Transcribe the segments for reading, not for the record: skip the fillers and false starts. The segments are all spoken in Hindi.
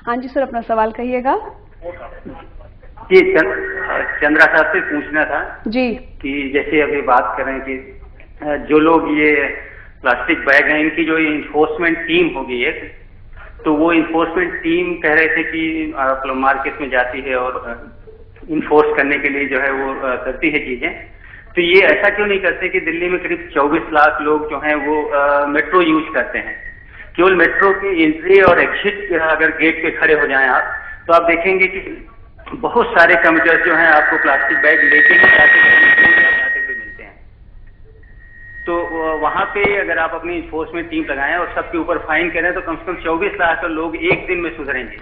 हाँ जी सर, अपना सवाल कहिएगा। जी, चंद्रा साहब से पूछना था जी कि जैसे अभी बात करें कि जो लोग ये प्लास्टिक बैग हैं, इनकी जो इन्फोर्समेंट टीम होगी एक, तो वो इन्फोर्समेंट टीम कह रहे थे कि आप मार्केट में जाती है और इन्फोर्स करने के लिए जो है वो करती है चीजें, तो ये ऐसा क्यों नहीं करते कि दिल्ली में करीब 24 लाख लोग जो हैं वो मेट्रो यूज करते हैं। केवल मेट्रो की एंट्री और एग्जिट अगर गेट पे खड़े हो जाएं आप, तो आप देखेंगे कि बहुत सारे कम्यूटर्स जो हैं आपको प्लास्टिक बैग लेके ही जाते हुए मिलते हैं। तो वहां पे अगर आप अपनी इन्फोर्समेंट टीम लगाएं और सबके ऊपर फाइन करें, तो कम से कम 24 लाख लोग एक दिन में सुधरेंगे।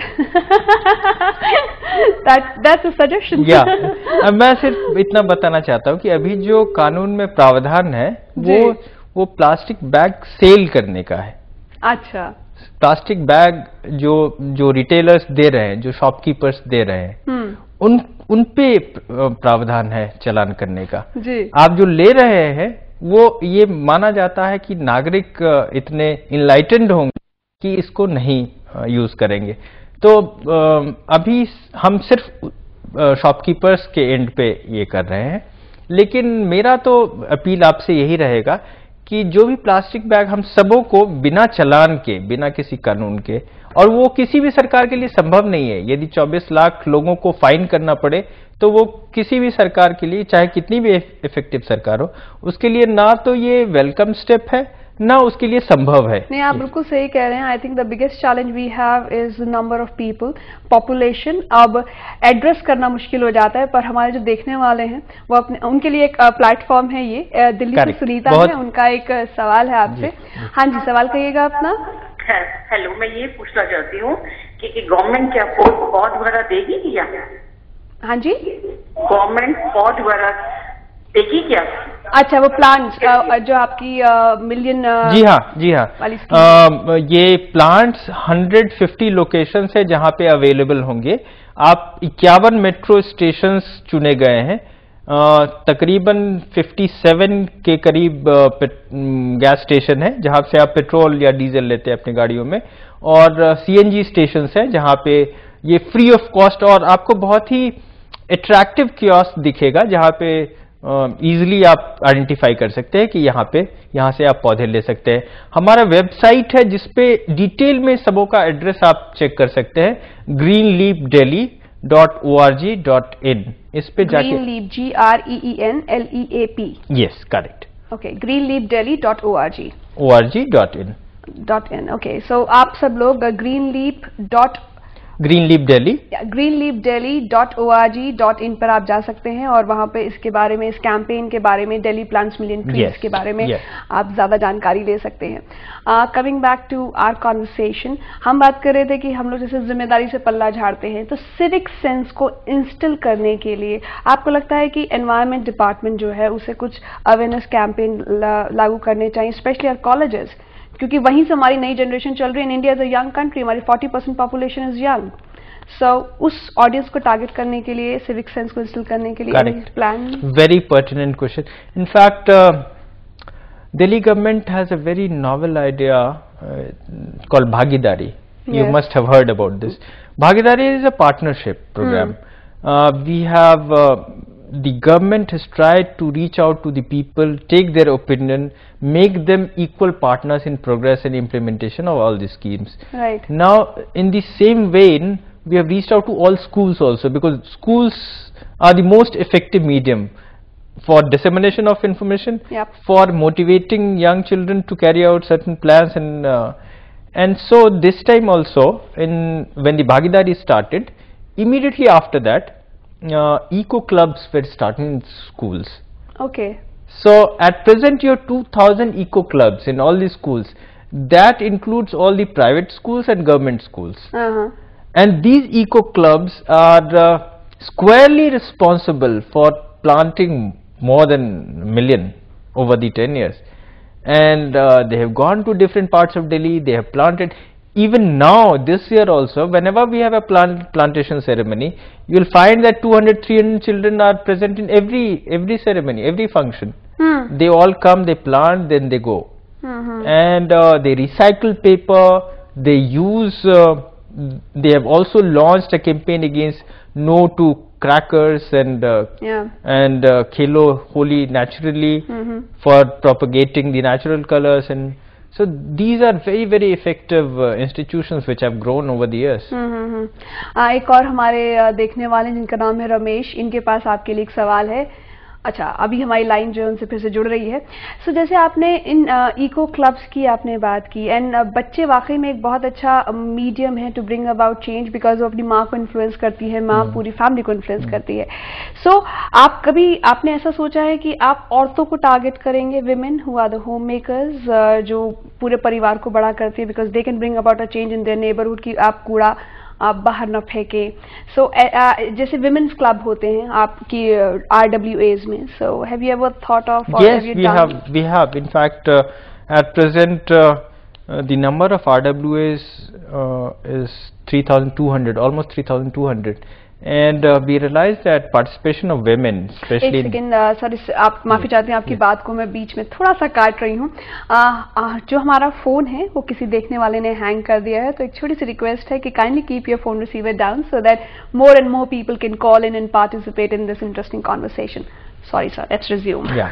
That's a suggestion. अब मैं सिर्फ इतना बताना चाहता हूँ कि अभी जो कानून में प्रावधान है वो प्लास्टिक बैग सेल करने का है। अच्छा, प्लास्टिक बैग जो रिटेलर्स दे रहे हैं, जो शॉपकीपर्स दे रहे हैं, उन पे प्रावधान है चालान करने का। जी। आप जो ले रहे हैं वो ये माना जाता है कि नागरिक इतने इनलाइटेंड होंगे कि इसको नहीं यूज करेंगे। तो अभी हम सिर्फ शॉपकीपर्स के एंड पे ये कर रहे हैं, लेकिन मेरा तो अपील आपसे यही रहेगा कि जो भी प्लास्टिक बैग हम सबों को बिना चालान के, बिना किसी कानून के, और वो किसी भी सरकार के लिए संभव नहीं है। यदि 24 लाख लोगों को फाइन करना पड़े तो वो किसी भी सरकार के लिए, चाहे कितनी भी इफेक्टिव सरकार हो, उसके लिए ना तो ये वेलकम स्टेप है, ना उसके लिए संभव है। नहीं, आप बिल्कुल सही कह रहे हैं। I think the biggest challenge we have is number of people, population. अब एड्रेस करना मुश्किल हो जाता है, पर हमारे जो देखने वाले हैं वो उनके लिए एक प्लेटफॉर्म है ये। दिल्ली से सुनीता है, उनका एक सवाल है आपसे। हाँ जी, सवाल कहिएगा अपना। हेलो, मैं ये पूछना चाहती हूँ कि गवर्नमेंट क्या पौध वगैरह देगी क्या? हाँ जी, गवर्नमेंट पौध वगैरह देगी क्या? अच्छा, वो प्लांट्स जो आपकी मिलियन जी हाँ ये प्लांट्स 150 लोकेशन है जहां पे अवेलेबल होंगे। आप 51 मेट्रो स्टेशन चुने गए हैं। तकरीबन 57 के करीब गैस स्टेशन है जहां से आप पेट्रोल या डीजल लेते हैं अपनी गाड़ियों में, और सीएनजी स्टेशन है जहां पे ये फ्री ऑफ कॉस्ट, और आपको बहुत ही अट्रैक्टिव कियोस्क दिखेगा जहां पे इजीली आप आइडेंटिफाई कर सकते हैं कि यहाँ से आप पौधे ले सकते हैं। हमारा वेबसाइट है जिसपे डिटेल में सबों का एड्रेस आप चेक कर सकते हैं, greenleapdelhi.org.in। इस पे जाके Greenleap, GREENLEAP। Yes, correct. Okay, greenleapdelhi.org.in। Okay, so आप सब लोग greenleapdelhi.org.in पर आप जा सकते हैं और वहां पे इसके बारे में, इस कैंपेन के बारे में, दिल्ली प्लांट्स मिलियन ट्रीज के बारे में आप ज्यादा जानकारी ले सकते हैं। Coming back to our conversation, हम बात कर रहे थे कि हम लोग जैसे जिम्मेदारी से पल्ला झाड़ते हैं, तो सिविक सेंस को इंस्टिल करने के लिए आपको लगता है कि एनवायरमेंट डिपार्टमेंट जो है उसे कुछ अवेयरनेस कैंपेन लागू करने चाहिए, स्पेशली आवर कॉलेजेस, क्योंकि वहीं से हमारी नई जनरेशन चल रही है। India is a young country, हमारी 40% पॉपुलेशन इज यंग। सो उस ऑडियंस को टारगेट करने के लिए, सिविक सेंस को इंस्टिल करने के लिए plan. Very pertinent question. In fact Delhi government has a very novel idea called भागीदारी। You must have heard about this. Bhagidari is a partnership program. We have the government has tried to reach out to the people, take their opinion, make them equal partners in progress and implementation of all these schemes. Right. Now, in the same vein, we have reached out to all schools also, because schools are the most effective medium for dissemination of information, for motivating young children to carry out certain plans, and so this time also, when the Bhagidari started, immediately after that, eco clubs were starting in schools. Okay. So at present, you have 2000 eco clubs in all the schools. That includes all the private schools and government schools. And these eco clubs are squarely responsible for planting more than a million over the 10 years. And they have gone to different parts of Delhi, they have planted. Even now, this year also, whenever we have a plantation ceremony, you will find that 200-300 children are present in every ceremony, every function. They all come, they plant, then they go. And they recycle paper, they use they have also launched a campaign against no to crackers and Khelo Holi naturally for propagating the natural colors, and so these are very very effective institutions which have grown over the years. एक और हमारे देखने वाले जिनका नाम है रमेश, इनके पास आपके लिए एक सवाल है। अच्छा, अभी हमारी लाइन जो है उनसे फिर से जुड़ रही है। सो जैसे आपने इन इको क्लब्स की आपने बात की, एंड बच्चे वाकई में एक बहुत अच्छा मीडियम है to bring about change, because वो अपनी माँ को इन्फ्लुएंस करती है, माँ पूरी फैमिली को इन्फ्लुएंस करती है। सो आपने ऐसा सोचा है कि आप औरतों को टारगेट करेंगे, women who are the home makers, जो पूरे परिवार को बड़ा करती है, because they can bring about a change in their neighbourhood, कि आप कूड़ा आप बाहर न फेंके। सो जैसे विमेन्स क्लब होते हैं आपकी RWAs में, so have you ever thought of? Yes, we have in fact at present the number of RWAs is 3,200, almost 3,200, and we realized that participation of women, especially एक सेकेंड सर, आप माफी चाहते हैं, आपकी बात को मैं बीच में थोड़ा सा काट रही हूँ। जो हमारा फोन है वो किसी देखने वाले ने हैंग कर दिया है, तो एक छोटी सी रिक्वेस्ट है कि kindly keep your phone receiver down so that more and more people can call in and participate in this interesting conversation. Sorry sir, let's resume. Yeah.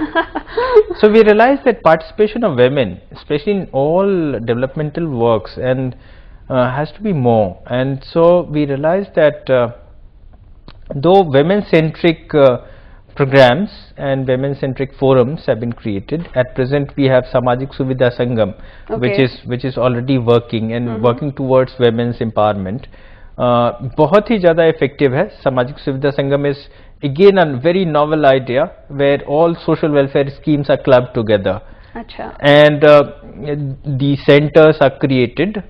So we realized that participation of women, especially in all developmental works, and has to be more, and so we realized that though women-centric programs and women-centric forums have been created, at present we have Samajik Suvidha Sangam, which is already working and working towards women's empowerment. बहुत ही ज़्यादा effective है। Samajik Suvidha Sangam is again a very novel idea where all social welfare schemes are clubbed together. अच्छा. And the centers are created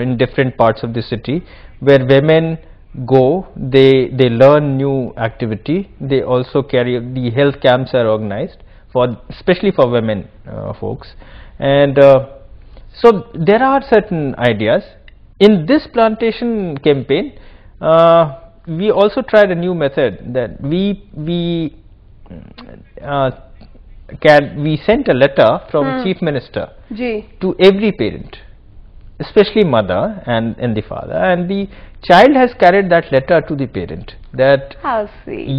in different parts of the city where women go, they learn new activity. They also carry, the health camps are organized for especially for women folks, and so there are certain ideas in this plantation campaign. We also tried a new method that we sent a letter from Chief Minister to every parent, especially mother and the father, and the child has carried that letter to the parent that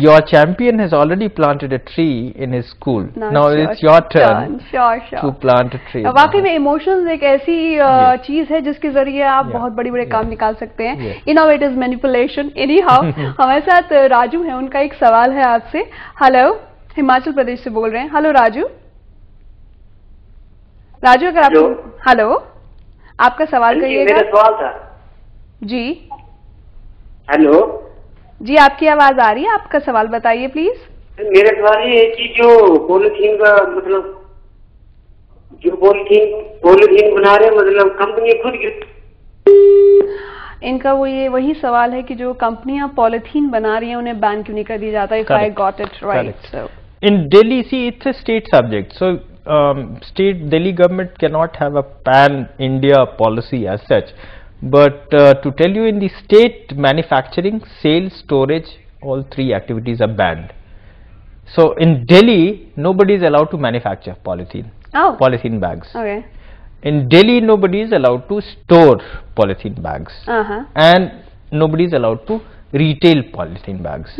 your champion has already planted a tree in his school. Now it's your turn to plant a tree. वाकई में इमोशंस एक ऐसी चीज है जिसके जरिए आप बहुत बड़े बड़े काम निकाल सकते हैं। Innovative manipulation. एनी हाउ, हमारे साथ राजू है, उनका एक सवाल है आपसे। हेलो, हिमाचल प्रदेश से बोल रहे हैं। हेलो राजू। राजू, अगर आप हेलो, आपका सवाल करिएगा। मेरा सवाल था जी। हेलो जी, आपकी आवाज आ रही है, आपका सवाल बताइए प्लीज। मेरा सवाल ये है कि जो पॉलिथीन का मतलब जो पॉलिथीन बना रहे मतलब कंपनी खुद इनका वही सवाल है कि जो कंपनियां पॉलिथीन बना रही हैं उन्हें बैन क्यों नहीं कर दिया जाता? If I got it right. In Delhi, see, it's a state subject, so Delhi government cannot have a pan-India policy as such, but to tell you, in the state, manufacturing, sales, storage, all three activities are banned. So in Delhi, nobody is allowed to manufacture polythene bags. Okay. In Delhi, nobody is allowed to store polythene bags, and nobody is allowed to retail polythene bags.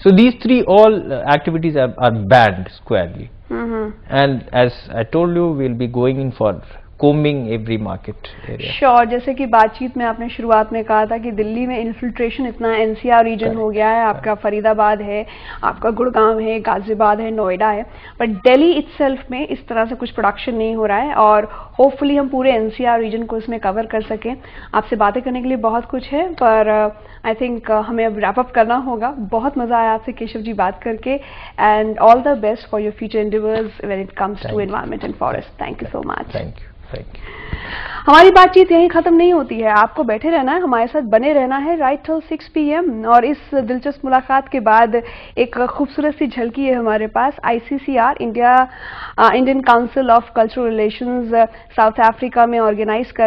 So these three all activities are banned squarely. And as I told you, we'll be going in for combing every market area. Sure, जैसे कि बातचीत में आपने शुरुआत में कहा था कि दिल्ली में इन्फिल्ट्रेशन इतना NCR रीजन हो गया है, आपका फरीदाबाद है, आपका गुड़गांव है, गाजियाबाद है, नोएडा है, बट दिल्ली इटसेल्फ में इस तरह से कुछ प्रोडक्शन नहीं हो रहा है, और होपफुली हम पूरे NCR रीजन को इसमें कवर कर सकें। आपसे बातें करने के लिए बहुत कुछ है, पर आई थिंक हमें अब रैप अप करना होगा। बहुत मजा आया आपसे केशव जी बात करके, and all the best for your future endeavours when it comes to environment and forest. Thank you so much. Thank you. हमारी बातचीत यहीं खत्म नहीं होती है, आपको बैठे रहना है, हमारे साथ बने रहना है राइट टिल 6 PM। और इस दिलचस्प मुलाकात के बाद एक खूबसूरत सी झलकी है हमारे पास। ICCR Indian council of cultural relations south Africa में ऑर्गेनाइज कर